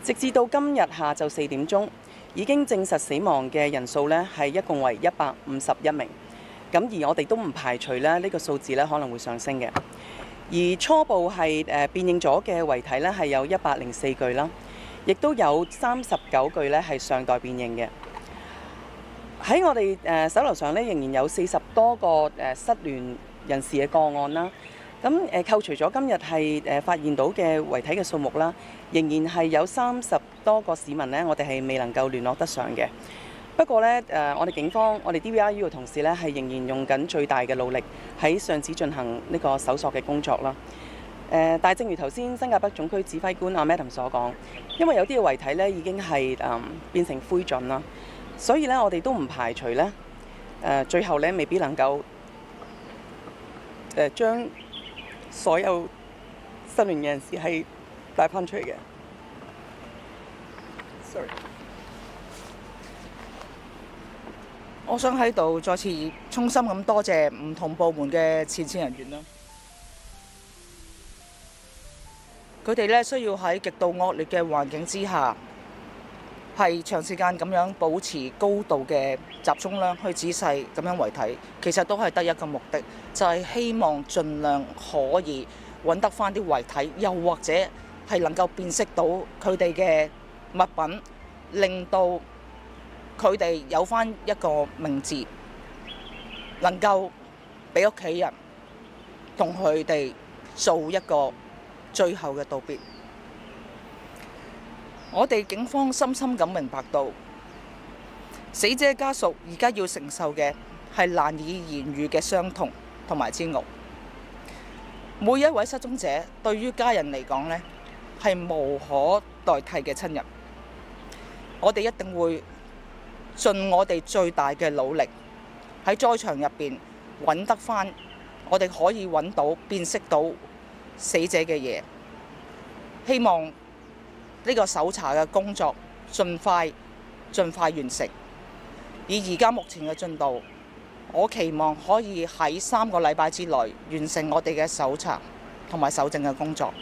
直至到今日下晝4點鐘，已經證實死亡嘅人數呢係一共為151名。咁而我哋都唔排除呢個數字呢可能會上升嘅。而初步係辨認咗嘅遺體呢係有104具啦，亦都有39具呢係尚待辨認嘅。喺我哋手頭上呢，仍然有40多個失聯人士嘅個案啦。咁扣除咗今日係發現到嘅遺體嘅數目啦，仍然係有30多個市民呢，我哋係未能夠聯絡得上嘅。不過呢，我哋警方、我哋 DVRU 嘅同事呢，係仍然用緊最大嘅努力喺上址進行呢個搜索嘅工作啦。但係正如頭先新界北總區指揮官阿 Madam 所講，因為有啲嘅遺體呢已經係變成灰燼啦，所以呢，我哋都唔排除呢最後呢未必能夠將所有失聯嘅人士係帶翻出嚟嘅。Sorry。我想喺度再次衷心咁多謝唔同部門嘅前線人員啦。佢哋呢需要喺極度惡劣嘅環境之下，係長時間咁樣保持高度嘅集中啦，去仔細咁樣遺體，其實都係得一個目的，就係希望盡量可以揾得翻啲遺體，又或者係能夠辨識到佢哋嘅物品，令到佢哋有翻一個名字，能夠俾屋企人同佢哋做一個最後嘅道別。我哋警方深深咁明白到，死者家屬而家要承受嘅係難以言喻嘅傷痛同埋煎熬。每一位失蹤者對於家人嚟講呢，係無可代替嘅親人。我哋一定會盡我哋最大嘅努力喺災場入邊揾得返，我哋可以揾到辨識到死者嘅嘢。希望呢個搜查嘅工作盡快完成。以而家目前嘅進度，我期望可以喺3個禮拜之內完成我哋嘅搜查同埋搜證嘅工作。